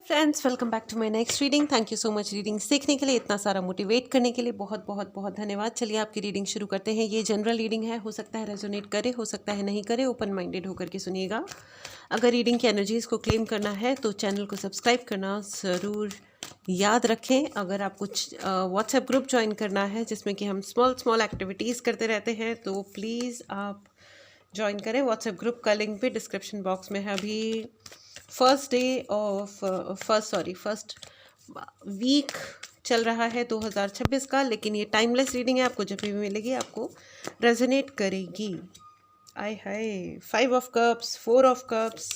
Friends, welcome back to my next reading. Thank you so much reading सीखने के लिए, इतना सारा मोटिवेट करने के लिए बहुत बहुत बहुत धन्यवाद। चलिए आपकी रीडिंग शुरू करते हैं। ये जनरल रीडिंग है, हो सकता है रेजोनेट करे, हो सकता है नहीं करे। ओपन माइंडेड होकर के सुनिएगा। अगर रीडिंग की एनर्जीज़ को क्लेम करना है तो चैनल को सब्सक्राइब करना ज़रूर याद रखें। अगर आप कुछ व्हाट्सएप ग्रुप ज्वाइन करना है जिसमें कि हम स्मॉल स्मॉल एक्टिविटीज़ करते रहते हैं तो प्लीज़ आप ज्वाइन करें। व्हाट्सएप ग्रुप का लिंक भी डिस्क्रिप्शन बॉक्स में है। अभी फर्स्ट वीक चल रहा है 2026 का, लेकिन ये टाइमलेस रीडिंग है। आपको जब भी मिलेगी आपको रेजोनेट करेगी। आय हाय, 5 of cups, 4 of cups,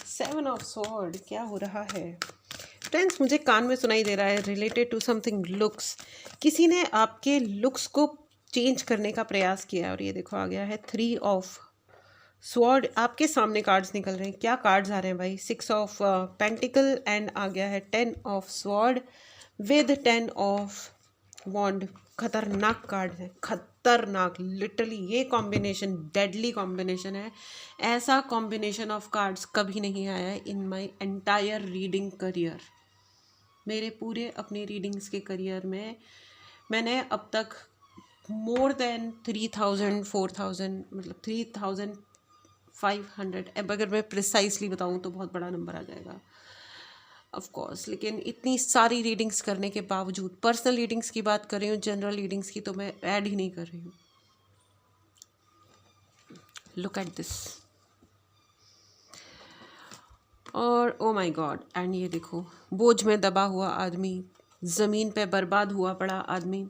7 of sword, क्या हो रहा है फ्रेंड्स? मुझे कान में सुनाई दे रहा है रिलेटेड टू समथिंग लुक्स। किसी ने आपके लुक्स को चेंज करने का प्रयास किया और ये देखो आ गया है 3 ऑफ स्वॉर्ड। आपके सामने कार्ड्स निकल रहे हैं। क्या कार्ड्स आ रहे हैं भाई? 6 ऑफ पेंटिकल एंड आ गया है 10 ऑफ स्वॉर्ड विद 10 ऑफ वॉन्ड। खतरनाक कार्ड है, खतरनाक। लिटरली ये कॉम्बिनेशन डेडली कॉम्बिनेशन है। ऐसा कॉम्बिनेशन ऑफ कार्ड्स कभी नहीं आया है in my entire reading career. मेरे पूरे अपने रीडिंग्स के करियर में मैंने अब तक मोर देन 3000 4000 मतलब 3500, अब अगर मैं प्रिसाइसली बताऊं तो बहुत बड़ा नंबर आ जाएगा ऑफ कोर्स। लेकिन इतनी सारी रीडिंग्स करने के बावजूद, पर्सनल रीडिंग्स की बात कर रही हूँ, जनरल रीडिंग्स की तो मैं ऐड ही नहीं कर रही हूँ। Look at this. और ओ माय गॉड, एंड ये देखो, बोझ में दबा हुआ आदमी, ज़मीन पे बर्बाद हुआ पड़ा आदमी।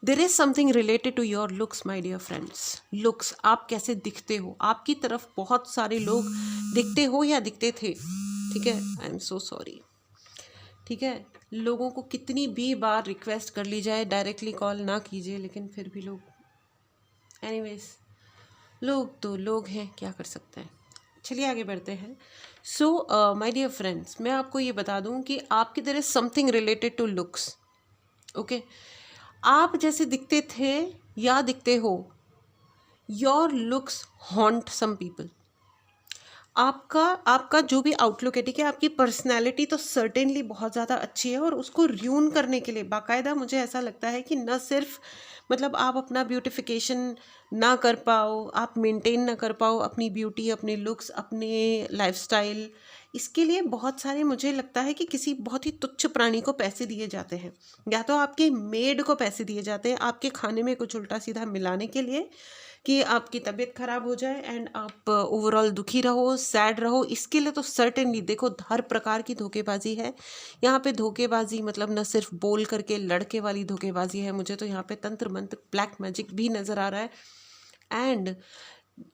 There is something related to your looks my dear friends. Looks, आप कैसे दिखते हो। आपकी तरफ बहुत सारे लोग दिखते हो या दिखते थे, ठीक है? आई एम सो सॉरी, ठीक है? लोगों को कितनी भी बार रिक्वेस्ट कर ली जाए डायरेक्टली कॉल ना कीजिए, लेकिन फिर भी लोग, एनीवेज, लोग तो लोग हैं, क्या कर सकते हैं। चलिए आगे बढ़ते हैं। सो माय डियर फ्रेंड्स, मैं आपको ये बता दूं कि आपकी there is something related to looks. Okay, आप जैसे दिखते थे या दिखते हो, your looks haunt some people. आपका आपका जो भी आउटलुक है, ठीक है, आपकी पर्सनैलिटी तो सर्टेनली बहुत ज़्यादा अच्छी है, और उसको र्यून करने के लिए बाकायदा मुझे ऐसा लगता है कि न सिर्फ मतलब आप अपना ब्यूटिफिकेशन ना कर पाओ, आप मेंटेन ना कर पाओ अपनी ब्यूटी, अपने लुक्स, अपने लाइफस्टाइल, इसके लिए बहुत सारे, मुझे लगता है कि किसी बहुत ही तुच्छ प्राणी को पैसे दिए जाते हैं, या तो आपके मेड को पैसे दिए जाते हैं आपके खाने में कुछ उल्टा सीधा मिलाने के लिए कि आपकी तबीयत खराब हो जाए एंड आप ओवरऑल दुखी रहो, सैड रहो। इसके लिए तो सर्टेनली देखो हर प्रकार की धोखेबाजी है यहाँ पे। धोखेबाजी मतलब न सिर्फ बोल करके लड़के वाली धोखेबाजी है, मुझे तो यहाँ पे तंत्र मंत्र ब्लैक मैजिक भी नज़र आ रहा है। एंड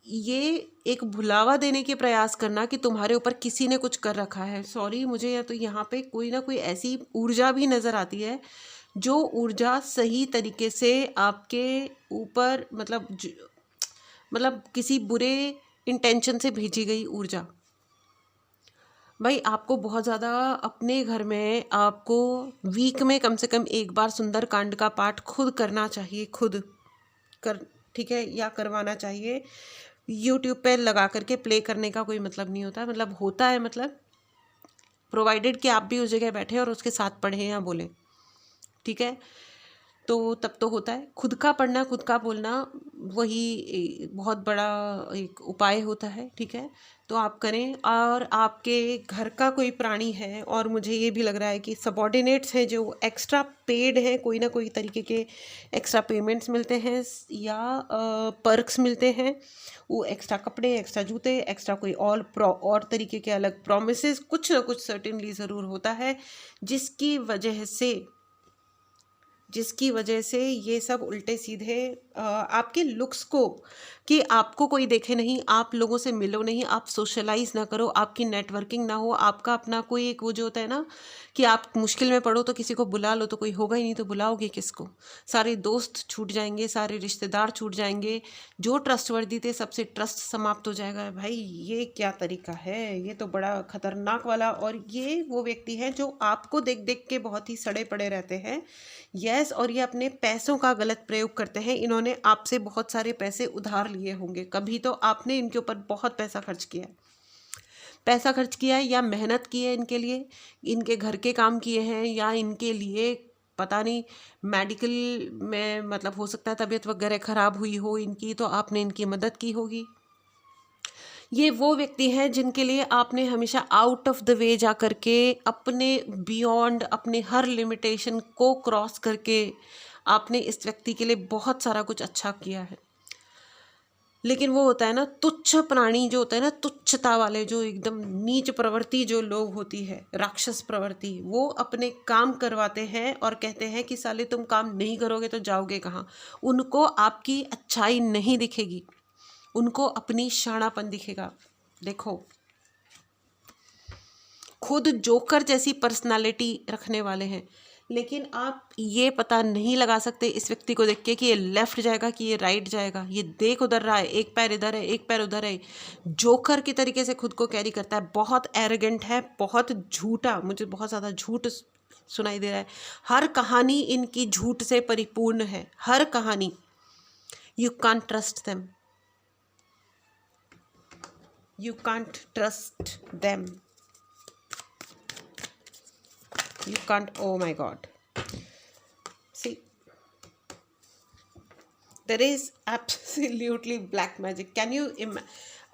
ये एक भुलावा देने के प्रयास करना कि तुम्हारे ऊपर किसी ने कुछ कर रखा है। सॉरी, मुझे या तो यहाँ पे कोई ना कोई ऐसी ऊर्जा भी नज़र आती है जो ऊर्जा सही तरीके से आपके ऊपर मतलब किसी बुरे इंटेंशन से भेजी गई ऊर्जा। भाई आपको बहुत ज़्यादा अपने घर में, आपको वीक में कम से कम एक बार सुंदर कांड का पाठ खुद करना चाहिए, खुद कर, ठीक है, या करवाना चाहिए। यूट्यूब पे लगा करके प्ले करने का कोई मतलब नहीं होता, मतलब होता है, मतलब प्रोवाइडेड कि आप भी उस जगह बैठे और उसके साथ पढ़ें या बोलें, ठीक है, तो तब तो होता है। खुद का पढ़ना, खुद का बोलना, वही बहुत बड़ा एक उपाय होता है, ठीक है, तो आप करें। और आपके घर का कोई प्राणी है, और मुझे ये भी लग रहा है कि सबॉर्डिनेट्स हैं जो एक्स्ट्रा पेड हैं, कोई ना कोई तरीके के एक्स्ट्रा पेमेंट्स मिलते हैं या पर्क्स मिलते हैं, वो एक्स्ट्रा कपड़े, एक्स्ट्रा जूते, एक्स्ट्रा कोई और तरीके के अलग प्रॉमिसेस, कुछ ना कुछ सर्टेनली ज़रूर होता है जिसकी वजह से ये सब उल्टे सीधे आपके लुक्स को, कि आपको कोई देखे नहीं, आप लोगों से मिलो नहीं, आप सोशलाइज ना करो, आपकी नेटवर्किंग ना हो, आपका अपना कोई एक वो जो होता है ना कि आप मुश्किल में पड़ो तो किसी को बुला लो, तो कोई होगा ही नहीं, तो बुलाओगे किसको? सारे दोस्त छूट जाएंगे, सारे रिश्तेदार छूट जाएंगे, जो ट्रस्टवर्दी थे सबसे ट्रस्ट समाप्त हो जाएगा। भाई ये क्या तरीका है? ये तो बड़ा खतरनाक वाला। और ये वो व्यक्ति हैं जो आपको देख देख के बहुत ही सड़े पड़े रहते हैं। यस, और ये अपने पैसों का गलत प्रयोग करते हैं। इन्होंने आपसे बहुत सारे पैसे उधार लिए होंगे, कभी तो आपने इनके ऊपर बहुत पैसा खर्च किया है। पैसा खर्च किया है या मेहनत की है इनके लिए, इनके घर के काम किए हैं, या इनके लिए पता नहीं मेडिकल में मतलब हो सकता है तबीयत वगैरह ख़राब हुई हो इनकी, तो आपने इनकी मदद की होगी। ये वो व्यक्ति हैं जिनके लिए आपने हमेशा आउट ऑफ द वे जा करके, अपने बियॉन्ड, अपने हर लिमिटेशन को क्रॉस करके आपने इस व्यक्ति के लिए बहुत सारा कुछ अच्छा किया है। लेकिन वो होता है ना तुच्छ प्राणी, जो होता है ना तुच्छता वाले, जो एकदम नीच प्रवृत्ति जो लोग होती है, राक्षस प्रवृत्ति, वो अपने काम करवाते हैं और कहते हैं कि साले तुम काम नहीं करोगे तो जाओगे कहाँ। उनको आपकी अच्छाई नहीं दिखेगी, उनको अपनी शाणापन दिखेगा। देखो, खुद जोकर जैसी पर्सनालिटी रखने वाले हैं, लेकिन आप ये पता नहीं लगा सकते इस व्यक्ति को देख के कि ये लेफ्ट जाएगा कि ये राइट जाएगा। ये देख उधर रहा है, एक पैर इधर है एक पैर उधर है, जोकर की तरीके से खुद को कैरी करता है, बहुत एरोगेंट है, बहुत झूठा, मुझे बहुत ज़्यादा झूठ सुनाई दे रहा है। हर कहानी इनकी झूठ से परिपूर्ण है, हर कहानी। You can't trust them, you can't trust them, you can't, oh my god, see, there is absolutely black magic, can you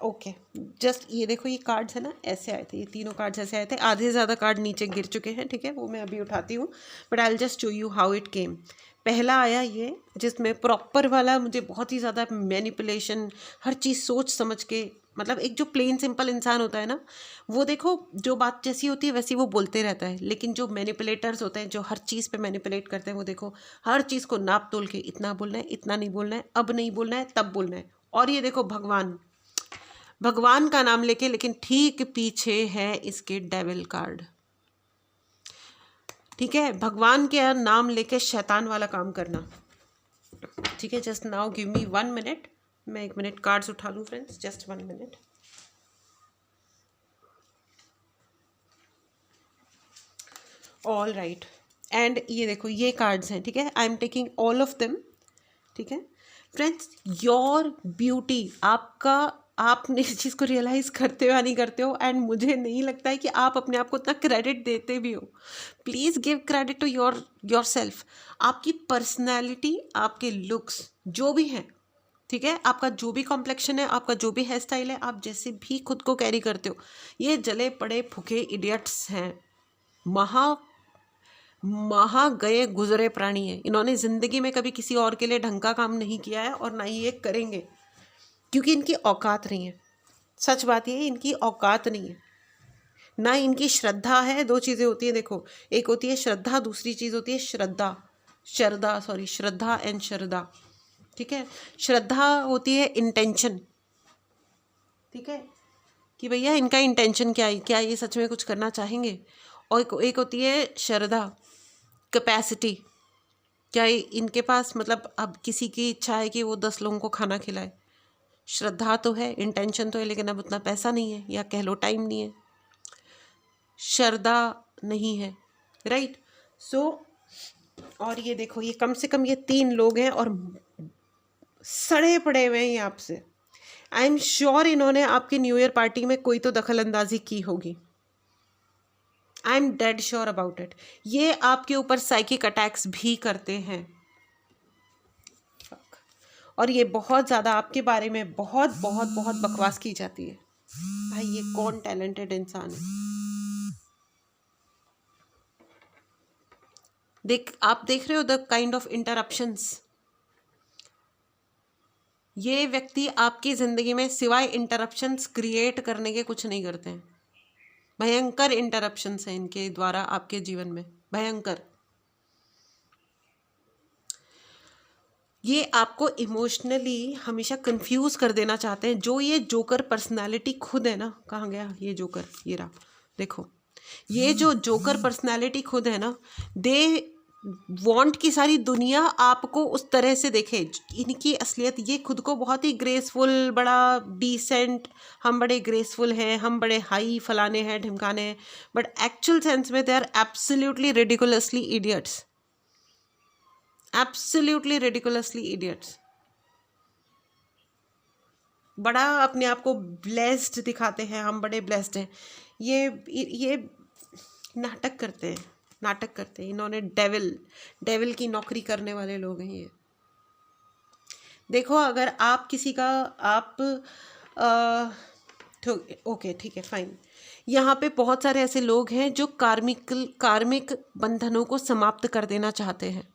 okay just ये देखो, ये कार्ड्स है ना ऐसे आए थे, ये तीनों कार्ड्स ऐसे आए थे, आधे से ज़्यादा कार्ड नीचे गिर चुके हैं, ठीक है, वो मैं अभी उठाती हूँ, but I will just show you how it came. पहला आया ये, जिसमें प्रॉपर वाला मुझे बहुत ही ज़्यादा मैनिपुलेशन, हर चीज़ सोच समझ के, मतलब एक जो प्लेन सिंपल इंसान होता है ना, वो देखो जो बात जैसी होती है वैसी वो बोलते रहता है, लेकिन जो मैनिपुलेटर्स होते हैं, जो हर चीज़ पे मैनिपुलेट करते हैं, वो देखो हर चीज़ को नाप तोल के, इतना बोलना है, इतना नहीं बोलना है, अब नहीं बोलना है, तब बोलना है। और ये देखो भगवान, भगवान का नाम लेके, लेकिन ठीक पीछे है इसके डेविल कार्ड, ठीक है, भगवान के नाम लेके शैतान वाला काम करना, ठीक है। Just now give me 1 minute, मैं 1 मिनट कार्ड्स उठा लूँ friends, just 1 minute. All right, and ये देखो ये कार्ड्स हैं, ठीक है, I am taking all of them, ठीक है फ्रेंड्स। योर ब्यूटी, आपका, आपने इस चीज़ को रियलाइज़ करते हो या नहीं करते हो, एंड मुझे नहीं लगता है कि आप अपने आप को इतना क्रेडिट देते भी हो। Please give credit to yourself. आपकी पर्सनैलिटी, आपके लुक्स जो भी हैं, ठीक है, आपका जो भी कॉम्प्लेक्शन है, आपका जो भी हेयर स्टाइल है, आप जैसे भी खुद को कैरी करते हो, ये जले पड़े भूखे इडियट्स हैं, महा गए गुजरे प्राणी है। इन्होंने ज़िंदगी में कभी किसी और के लिए ढंग का काम नहीं किया है और ना ही ये करेंगे, क्योंकि इनकी औकात नहीं है। सच बात ये है, इनकी औकात नहीं है, ना इनकी श्रद्धा है। दो चीज़ें होती हैं देखो, एक होती है श्रद्धा, दूसरी चीज़ होती है श्रद्धा, श्रद्धा एंड श्रद्धा, ठीक है। श्रद्धा होती है इंटेंशन, ठीक है, कि भैया इनका इंटेंशन क्या है, क्या ये सच में कुछ करना चाहेंगे। और एक होती है श्रद्धा, कैपेसिटी, क्या इनके पास, मतलब अब किसी की इच्छा है कि वो 10 लोगों को खाना खिलाए। श्रद्धा तो है, इंटेंशन तो है, लेकिन अब उतना पैसा नहीं है, या कह लो टाइम नहीं है, श्रद्धा नहीं है, राइट। सो और ये देखो, ये कम से कम ये 3 लोग हैं और सड़े पड़े हुए हैं ये आपसे। आई एम श्योर इन्होंने आपकी न्यू ईयर पार्टी में कोई तो दखल अंदाजी की होगी, I am dead sure about it. ये आपके ऊपर साइकिक अटैक्स भी करते हैं, और ये बहुत ज़्यादा आपके बारे में बहुत बहुत बहुत बकवास की जाती है। भाई ये कौन टैलेंटेड इंसान है, आप देख रहे हो द काइंड ऑफ इंटरप्शंस। ये व्यक्ति आपकी ज़िंदगी में सिवाय इंटरप्शंस क्रिएट करने के कुछ नहीं करते हैं। भयंकर इंटरप्शंस हैं इनके द्वारा आपके जीवन में, भयंकर। ये आपको इमोशनली हमेशा कंफ्यूज कर देना चाहते हैं। जो ये जोकर पर्सनालिटी खुद है ना, कहाँ गया ये जोकर, ये रहा, देखो ये जो जोकर पर्सनालिटी खुद है ना, दे वांट की सारी दुनिया आपको उस तरह से देखे। इनकी असलियत, ये खुद को बहुत ही ग्रेसफुल, बड़ा डिसेंट, हम बड़े ग्रेसफुल हैं, हम बड़े हाई फलाने हैं ढिमकाने हैं, बट एक्चुअल सेंस में they are absolutely ridiculously idiots, absolutely ridiculously idiots. बड़ा अपने आप को ब्लेस्ड दिखाते हैं, हम बड़े ब्लेस्ड हैं। ये नाटक करते हैं, नाटक करते हैं। इन्होंने डेविल की नौकरी करने वाले लोग हैं ये। देखो, अगर आप किसी का आप ओके ठीक है फाइन, यहाँ पे बहुत सारे ऐसे लोग हैं जो कार्मिक बंधनों को समाप्त कर देना चाहते हैं,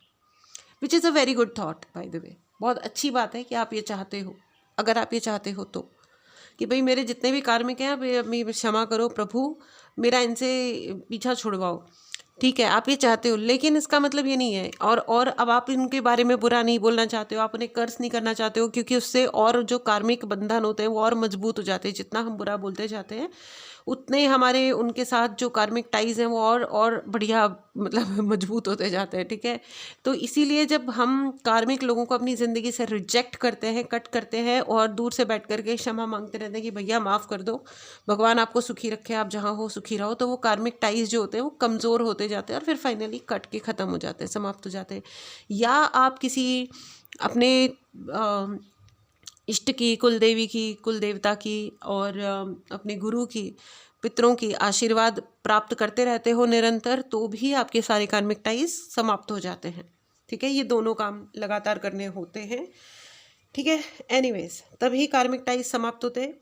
which is a very good thought by the way. बहुत अच्छी बात है कि आप ये चाहते हो। अगर आप ये चाहते हो तो, कि भाई मेरे जितने भी कार्मिक हैं आप क्षमा करो प्रभु, मेरा इनसे पीछा छुड़वाओ, ठीक है, आप ये चाहते हो। लेकिन इसका मतलब ये नहीं है, और अब आप इनके बारे में बुरा नहीं बोलना चाहते हो, आप उन्हें कर्ज नहीं करना चाहते हो, क्योंकि उससे और जो कार्मिक बंधन होते हैं वो और मजबूत हो जाते हैं। जितना हम बुरा बोलते जाते हैं उतने हमारे उनके साथ जो कार्मिक टाइज हैं वो और बढ़िया मतलब मजबूत होते जाते हैं, ठीक है। तो इसीलिए जब हम कार्मिक लोगों को अपनी ज़िंदगी से रिजेक्ट करते हैं, कट करते हैं और दूर से बैठ करके क्षमा मांगते रहते हैं कि भैया माफ़ कर दो, भगवान आपको सुखी रखे, आप जहाँ हो सुखी रहो, तो वो कार्मिक टाइज जो होते हैं वो कमज़ोर होते जाते हैं और फिर फाइनली कट के ख़त्म हो जाते हैं, समाप्त हो जाते हैं। या आप किसी अपने इष्ट की, कुल देवी की, कुल देवता की और अपने गुरु की, पितरों की आशीर्वाद प्राप्त करते रहते हो निरंतर, तो भी आपके सारे कार्मिक टाइज समाप्त हो जाते हैं, ठीक है। ये दोनों काम लगातार करने होते हैं, ठीक है। एनीवेज, तभी कार्मिक टाइज समाप्त होते हैं।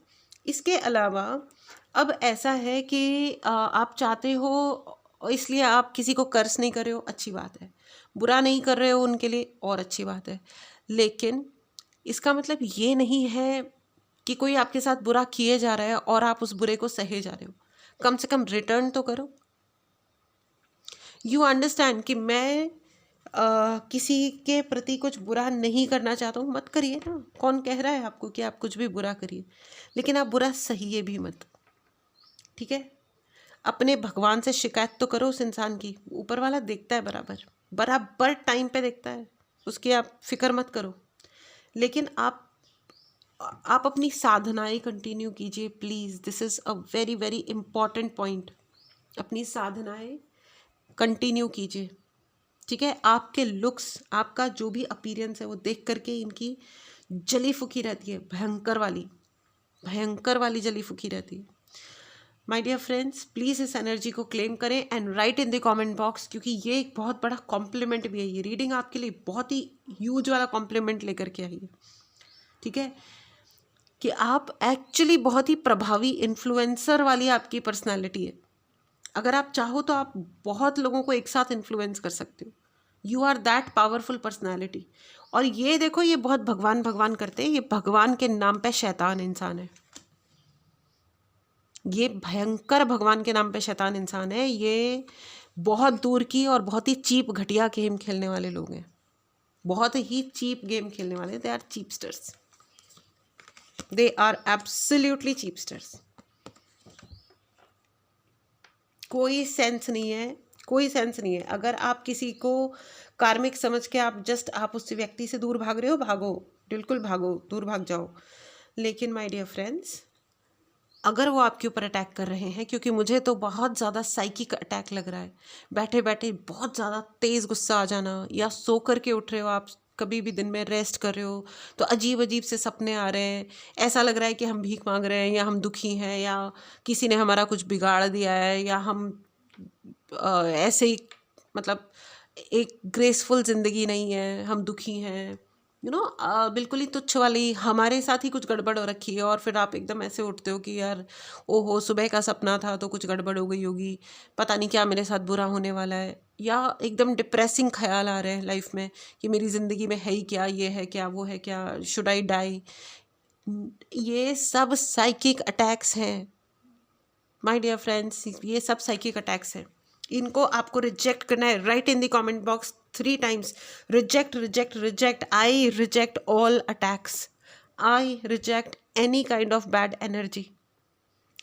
इसके अलावा अब ऐसा है कि आप चाहते हो, इसलिए आप किसी को कर्ज नहीं कर रहे हो, अच्छी बात है। बुरा नहीं कर रहे हो उनके लिए, और अच्छी बात है। लेकिन इसका मतलब ये नहीं है कि कोई आपके साथ बुरा किए जा रहा है और आप उस बुरे को सहे जा रहे हो। कम से कम रिटर्न तो करो। यू अंडरस्टैंड कि मैं किसी के प्रति कुछ बुरा नहीं करना चाहता हूँ, मत करिए ना। कौन कह रहा है आपको कि आप कुछ भी बुरा करिए, लेकिन आप बुरा सहिए भी मत, ठीक है। अपने भगवान से शिकायत तो करो उस इंसान की, ऊपर वाला देखता है, बराबर बराबर टाइम पे देखता है, उसकी आप फिक्र मत करो। लेकिन आप अपनी साधनाएं कंटिन्यू कीजिए please. This is a very very important point. अपनी साधनाएं कंटिन्यू कीजिए, ठीक है। आपके लुक्स, आपका जो भी अपीयरेंस है वो देख करके इनकी जली फूकी रहती है, भयंकर वाली जली फूकी रहती है। माय डियर फ्रेंड्स, प्लीज़ इस एनर्जी को क्लेम करें and right in the comment box, क्योंकि ये एक बहुत बड़ा कॉम्प्लीमेंट भी है। ये रीडिंग आपके लिए बहुत ही ह्यूज वाला कॉम्प्लीमेंट लेकर के आई है, ठीक है। कि आप एक्चुअली बहुत ही प्रभावी इन्फ्लुएंसर वाली आपकी पर्सनालिटी है। अगर आप चाहो तो आप बहुत लोगों को एक साथ इन्फ्लुएंस कर सकते हो। You are that powerful personality. और ये देखो, ये बहुत भगवान भगवान करते हैं, ये भगवान के नाम पे शैतान इंसान है। ये भयंकर भगवान के नाम पे शैतान इंसान है। ये बहुत दूर की और बहुत ही चीप घटिया गेम खेलने वाले लोग हैं, बहुत ही चीप गेम खेलने वाले। They are cheapsters, they are absolutely cheapsters. कोई सेंस नहीं है, कोई सेंस नहीं है। अगर आप किसी को कार्मिक समझ के आप उस व्यक्ति से दूर भाग रहे हो, भागो, बिल्कुल भागो, दूर भाग जाओ। लेकिन माय डियर फ्रेंड्स, अगर वो आपके ऊपर अटैक कर रहे हैं, क्योंकि मुझे तो बहुत ज़्यादा साइकिक अटैक लग रहा है, बैठे बैठे बहुत ज़्यादा तेज़ गुस्सा आ जाना, या सो करके उठ रहे हो आप, कभी भी दिन में रेस्ट कर रहे हो तो अजीब अजीब से सपने आ रहे हैं, ऐसा लग रहा है कि हम भीख मांग रहे हैं, या हम दुखी हैं, या किसी ने हमारा कुछ बिगाड़ दिया है, या हम ऐसे ही मतलब एक ग्रेसफुल ज़िंदगी नहीं है, हम दुखी हैं, बिल्कुल ही तुच्छ वाली, हमारे साथ ही कुछ गड़बड़ हो रखी है। और फिर आप एकदम ऐसे उठते हो कि यार ओहो, सुबह का सपना था तो कुछ गड़बड़ हो गई होगी, पता नहीं क्या मेरे साथ बुरा होने वाला है। या एकदम डिप्रेसिंग ख्याल आ रहे हैं लाइफ में कि मेरी ज़िंदगी में है ही क्या, ये है क्या, वो है क्या, शुड आई डाई। ये सब साइकिक अटैक्स हैं माय डियर फ्रेंड्स, ये सब साइकिक अटैक्स हैं। इनको आपको रिजेक्ट करना है। Right in the comment box 3 times, reject reject reject. I reject all attacks, I reject any kind of bad energy,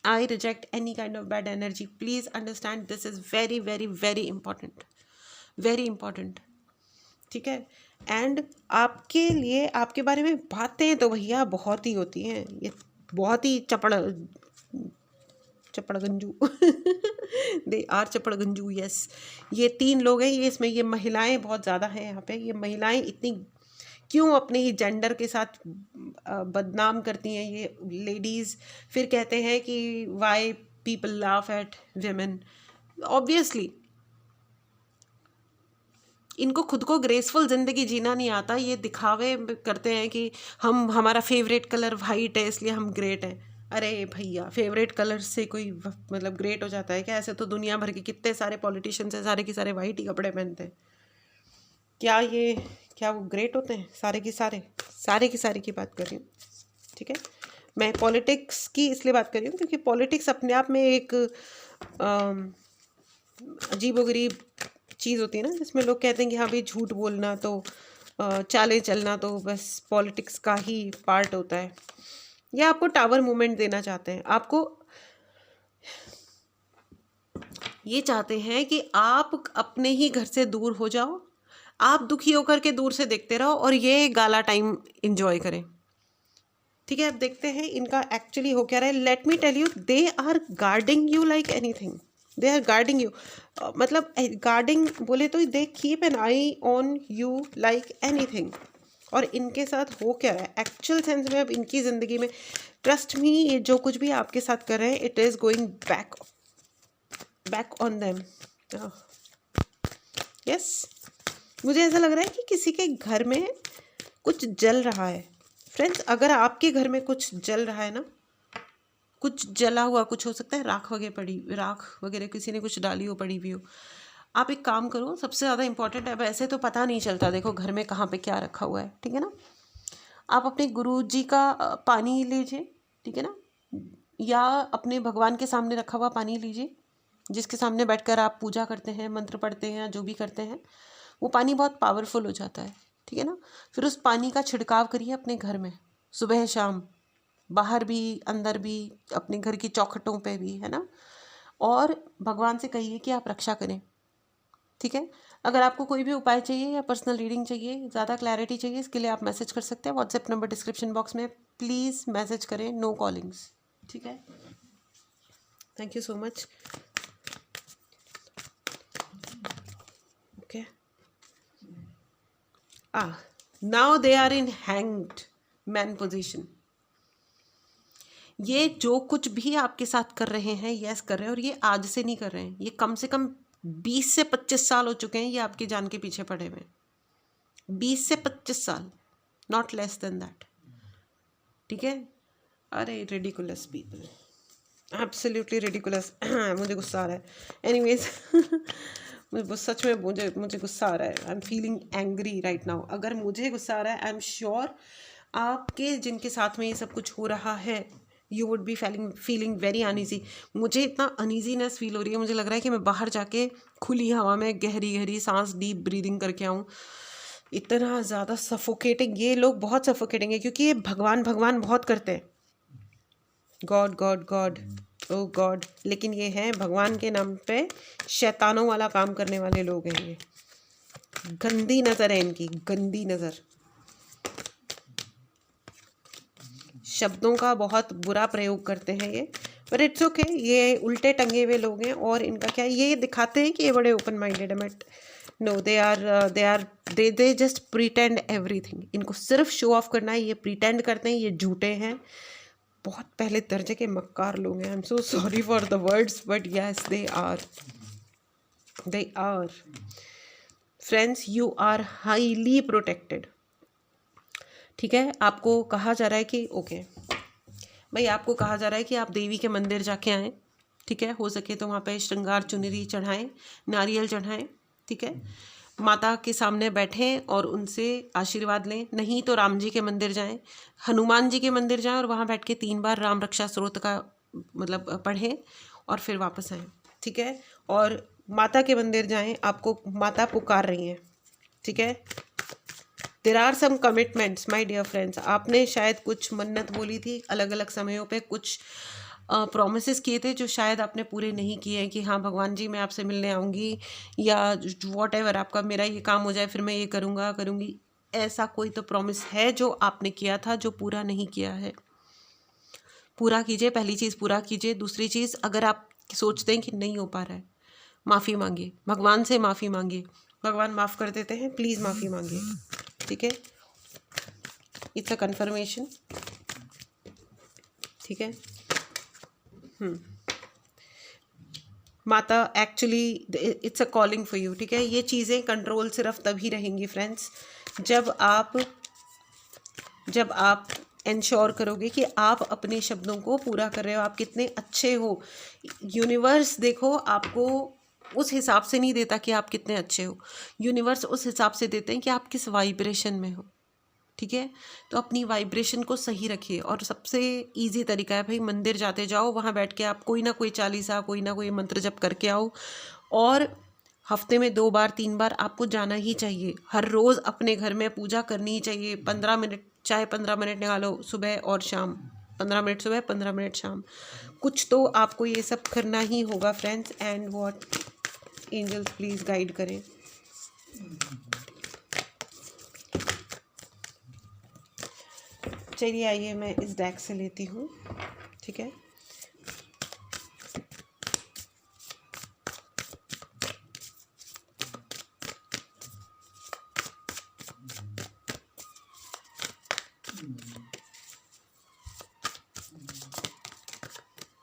I reject any kind of bad energy. Please understand, this is very very very important, very important, ठीक है। And आपके लिए, आपके बारे में बातें तो भैया बहुत ही होती हैं, ये बहुत ही चपड़गंजू दे आर चपड़गंजू, यस। ये 3 लोग हैं, ये इसमें ये महिलाएं बहुत ज़्यादा हैं यहाँ पे। ये महिलाएं इतनी क्यों अपने ही जेंडर के साथ बदनाम करती हैं ये लेडीज़। फिर कहते हैं कि why people laugh at women. Obviously इनको खुद को ग्रेसफुल ज़िंदगी जीना नहीं आता, ये दिखावे करते हैं कि हमारा फेवरेट कलर वाइट है इसलिए हम ग्रेट हैं। अरे भैया, फेवरेट कलर से कोई मतलब ग्रेट हो जाता है क्या? ऐसे तो दुनिया भर के कितने सारे पॉलिटिशियंस हैं, सारे के सारे वाइट ही कपड़े पहनते हैं। क्या वो ग्रेट होते हैं? सारे के सारे की बात कर रही हूँ, ठीक है। मैं पॉलिटिक्स की इसलिए बात कर रही हूँ क्योंकि पॉलिटिक्स अपने आप में एक अजीबोगरीब चीज़ होती है ना, जिसमें लोग कहते हैं कि हाँ भाई झूठ बोलना तो चालें चलना तो बस पॉलिटिक्स का ही पार्ट होता है। या आपको टावर मूवमेंट देना चाहते हैं, आपको ये चाहते हैं कि आप अपने ही घर से दूर हो जाओ, आप दुखी होकर के दूर से देखते रहो और ये गाला टाइम एंजॉय करें, ठीक है। अब देखते हैं इनका एक्चुअली हो क्या रहा है। Let me tell you, they are guarding you like anything. They are guarding you, मतलब गार्डिंग बोले तो they keep an eye on you like anything. और इनके साथ हो क्या रहा है एक्चुअल सेंस में अब इनकी ज़िंदगी में, ट्रस्ट मी, ये जो कुछ भी आपके साथ कर रहे हैं it is going back on them. Yes, मुझे ऐसा लग रहा है कि किसी के घर में कुछ जल रहा है। फ्रेंड्स, अगर आपके घर में कुछ जल रहा है ना, कुछ जला हुआ कुछ हो सकता है, राख वगैरह किसी ने कुछ डाली हो, पड़ी हुई हो, आप एक काम करो, सबसे ज़्यादा इंपॉर्टेंट है, वैसे तो पता नहीं चलता देखो घर में कहाँ पे क्या रखा हुआ है, ठीक है ना। आप अपने गुरु जी का पानी लीजिए, ठीक है ना, या अपने भगवान के सामने रखा हुआ पानी लीजिए, जिसके सामने बैठकर आप पूजा करते हैं, मंत्र पढ़ते हैं, जो भी करते हैं, वो पानी बहुत पावरफुल हो जाता है, ठीक है ना। फिर उस पानी का छिड़काव करिए अपने घर में, सुबह शाम, बाहर भी अंदर भी, अपने घर की चौखटों पे भी, है ना। और भगवान से कहिए कि आप रक्षा करें, ठीक है। अगर आपको कोई भी उपाय चाहिए या पर्सनल रीडिंग चाहिए, ज़्यादा क्लैरिटी चाहिए, इसके लिए आप मैसेज कर सकते हैं। व्हाट्सएप नंबर डिस्क्रिप्शन बॉक्स में, प्लीज़ मैसेज करें, नो कॉलिंग्स, ठीक है। Thank you so much. Okay, now they are in hanged man position. ये जो कुछ भी आपके साथ कर रहे हैं, यस कर रहे हैं, और ये आज से नहीं कर रहे हैं, ये कम से कम 20 से 25 साल हो चुके हैं ये आपकी जान के पीछे पड़े हुए। 20 से 25 साल, नॉट लेस देन दैट, ठीक है। अरे रिडिकुलस पीपल, एब्सोल्युटली रिडिकुलस। मुझे गुस्सा आ रहा है, एनीवेज। सच में मुझे गुस्सा आ रहा है। आई am feeling angry right now. अगर मुझे गुस्सा आ रहा है, आई एम श्योर आपके जिनके साथ में ये सब कुछ हो रहा है, you would be feeling very uneasy. मुझे इतना अनईजीनेस फील हो रही है, मुझे लग रहा है कि मैं बाहर जाके खुली हवा में गहरी गहरी सांस, डीप ब्रीदिंग करके आऊँ। इतना ज़्यादा सफोकेटिंग, ये लोग बहुत सफोकेटिंग है क्योंकि ये भगवान भगवान बहुत करते हैं, गॉड गॉड गॉड, ओ गॉड, लेकिन ये हैं भगवान के नाम पे शैतानों वाला काम करने वाले लोग हैं। ये गंदी नज़र है इनकी, गंदी नज़र, शब्दों का बहुत बुरा प्रयोग करते हैं ये, पर इट्स ओके। ये उल्टे टंगे हुए लोग हैं और इनका क्या, ये दिखाते हैं कि ये बड़े ओपन माइंडेड है, but no, they just pretend everything. इनको सिर्फ शो ऑफ करना है, ये प्रिटेंड करते हैं, ये झूठे हैं, बहुत पहले दर्जे के मक्कार लोग हैं। I am so sorry for the words, but yes they are. Friends, you are highly protected, ठीक है। आपको कहा जा रहा है कि ओके भाई, आपको कहा जा रहा है कि आप देवी के मंदिर जाके आएँ, ठीक है। हो सके तो वहाँ पे श्रृंगार चुनरी चढ़ाएं, नारियल चढ़ाएं, ठीक है। माता के सामने बैठें और उनसे आशीर्वाद लें, नहीं तो राम जी के मंदिर जाएं, हनुमान जी के मंदिर जाएं और वहाँ बैठ के 3 बार राम रक्षा स्तोत्र का मतलब पढ़ें और फिर वापस आएँ, ठीक है। और माता के मंदिर जाएं, आपको माता पुकार रही हैं, ठीक है। There are some commitments my dear friends. आपने शायद कुछ मन्नत बोली थी अलग अलग समयों पे, कुछ प्रोमिसेस किए थे जो शायद आपने पूरे नहीं किए हैं कि हाँ भगवान जी मैं आपसे मिलने आऊँगी, या वॉट एवर, आपका मेरा ये काम हो जाए फिर मैं ये करूँगी। ऐसा कोई तो प्रॉमिस है जो आपने किया था जो पूरा नहीं किया है, पूरा कीजिए। पहली चीज़ पूरा कीजिए। दूसरी चीज़, अगर आप सोचते हैं कि नहीं हो पा रहा है, माफ़ी मांगिए, भगवान से माफ़ी मांगिए, भगवान माफ़ कर देते हैं, प्लीज़ माफ़ी मांगिए, ठीक है। इट्स अ कन्फर्मेशन, ठीक है। माता actually it's a calling for you, ठीक है। ये चीज़ें कंट्रोल सिर्फ तभी रहेंगी फ्रेंड्स जब आप इंश्योर करोगे कि आप अपने शब्दों को पूरा कर रहे हो, आप कितने अच्छे हो। यूनिवर्स देखो आपको उस हिसाब से नहीं देता कि आप कितने अच्छे हो, यूनिवर्स उस हिसाब से देते हैं कि आप किस वाइब्रेशन में हो, ठीक है। तो अपनी वाइब्रेशन को सही रखिए, और सबसे इजी तरीका है भाई, मंदिर जाते जाओ, वहाँ बैठ के आप कोई ना कोई चालीसा, कोई ना कोई मंत्र जप करके आओ। और हफ्ते में 2 बार 3 बार आपको जाना ही चाहिए। हर रोज़ अपने घर में पूजा करनी ही चाहिए। 15 मिनट, चाहे 15 मिनट निकालो सुबह और शाम, 15 मिनट सुबह 15 मिनट शाम, कुछ तो आपको ये सब करना ही होगा friends. And what angels please guide करें। चलिए आइए मैं इस डेक से लेती हूँ, ठीक है।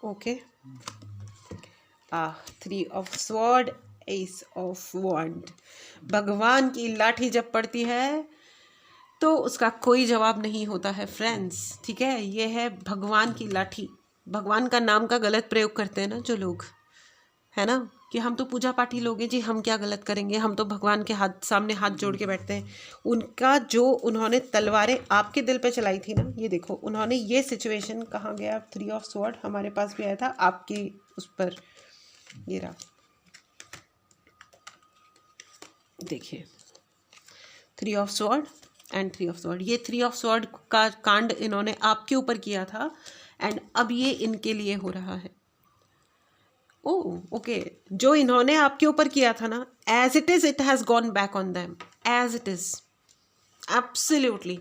Okay, 3 of sword, ace of wand. भगवान की लाठी जब पड़ती है तो उसका कोई जवाब नहीं होता है फ्रेंड्स, ठीक है। ये है भगवान की लाठी। भगवान का नाम का गलत प्रयोग करते हैं ना जो लोग, है ना, कि हम तो पूजा पाठी लोग हैं जी, हम क्या गलत करेंगे, हम तो भगवान के सामने हाथ जोड़ के बैठते हैं। उनका जो उन्होंने तलवारें आपके दिल पे चलाई थी ना, ये देखो उन्होंने ये सिचुएशन, कहाँ गया 3 ऑफ स्वॉर्ड, हमारे पास भी आया था आपकी उस पर, ये रहा, देखिए 3 of sword and 3 of sword. ये 3 ऑफ स्वॉर्ड का कांड इन्होंने आपके ऊपर किया था, एंड अब ये इनके लिए हो रहा है। ओह ओके, जो इन्होंने आपके ऊपर किया था ना, as it is it has gone back on them, as it is, absolutely.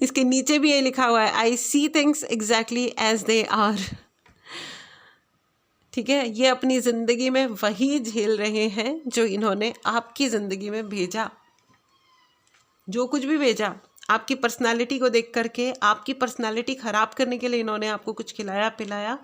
इसके नीचे भी ये लिखा हुआ है, I see things exactly as they are, ठीक है। ये अपनी ज़िंदगी में वही झेल रहे हैं जो इन्होंने आपकी ज़िंदगी में भेजा, जो कुछ भी भेजा, आपकी पर्सनालिटी को देख करके, आपकी पर्सनालिटी ख़राब करने के लिए इन्होंने आपको कुछ खिलाया पिलाया,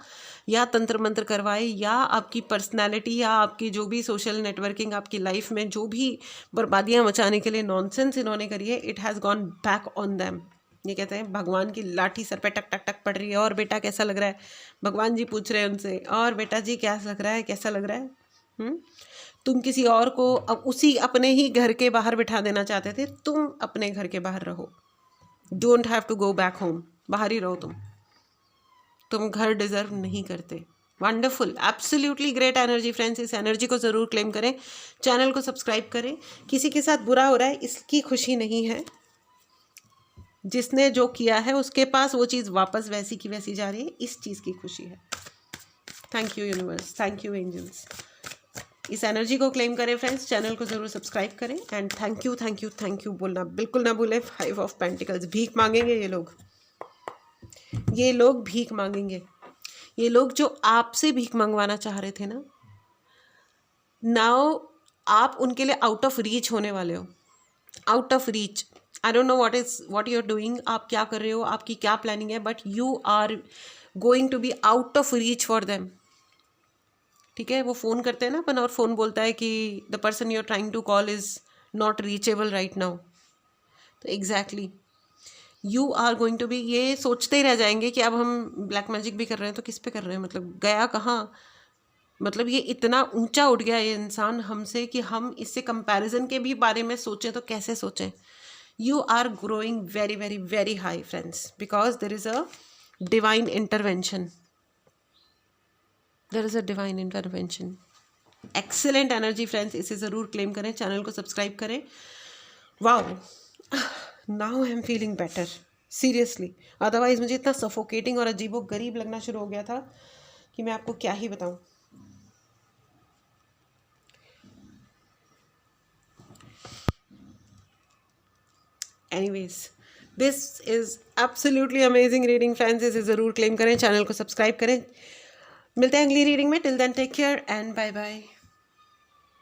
या तंत्र मंत्र करवाए, या आपकी पर्सनालिटी या आपकी जो भी सोशल नेटवर्किंग, आपकी लाइफ में जो भी बर्बादियाँ मचाने के लिए नॉनसेंस इन्होंने करी है, it has gone back on them. ये कहते हैं भगवान की लाठी सर पे टक टक टक पड़ रही है, और बेटा कैसा लग रहा है, भगवान जी पूछ रहे हैं उनसे, और बेटा जी क्या लग रहा है, कैसा लग रहा है। तुम किसी और को अब उसी अपने ही घर के बाहर बिठा देना चाहते थे, तुम अपने घर के बाहर रहो, don't have to go back home, बाहर ही रहो तुम घर डिजर्व नहीं करते। Wonderful, absolutely great energy friends. इस एनर्जी को ज़रूर क्लेम करें, चैनल को सब्सक्राइब करें। किसी के साथ बुरा हो रहा है इसकी खुशी नहीं है, जिसने जो किया है उसके पास वो चीज़ वापस वैसी की वैसी जा रही है, इस चीज़ की खुशी है। Thank you universe, thank you angels. इस एनर्जी को क्लेम करें फ्रेंड्स, चैनल को ज़रूर सब्सक्राइब करें, and thank you thank you thank you बोलना बिल्कुल ना भूलें। 5 ऑफ पेंटिकल्स, भीख मांगेंगे ये लोग भीख मांगेंगे। ये लोग जो आपसे भीख मंगवाना चाह रहे थे ना, नाउ आप उनके लिए आउट ऑफ रीच होने वाले हो, out of reach. I don't know what you are doing, आप क्या कर रहे हो, आपकी क्या प्लानिंग है, but you are going to be out of reach for them, ठीक है। वो फ़ोन करते हैं ना अपन, और फ़ोन बोलता है कि the person you are trying to call is not reachable right now, तो exactly you are going to be, ये सोचते ही रह जाएंगे कि अब हम ब्लैक मैजिक भी कर रहे हैं तो किस पे कर रहे हैं, मतलब गया कहाँ, मतलब ये इतना ऊंचा उठ गया ये इंसान हमसे कि हम इससे कंपैरिजन के भी बारे में सोचें तो कैसे सोचें। You are growing very very very high friends, because there is a divine intervention, there is a divine intervention. Excellent energy friends, इसे ज़रूर क्लेम करें, चैनल को सब्सक्राइब करें। Wow, now I am feeling better seriously, otherwise मुझे इतना suffocating और अजीबो गरीब लगना शुरू हो गया था कि मैं आपको क्या ही बताऊं। Anyways, this is absolutely amazing reading friends, इसे ज़रूर क्लेम करें, चैनल को सब्सक्राइब करें। मिलते हैं अगली रीडिंग में, till then take care and bye bye.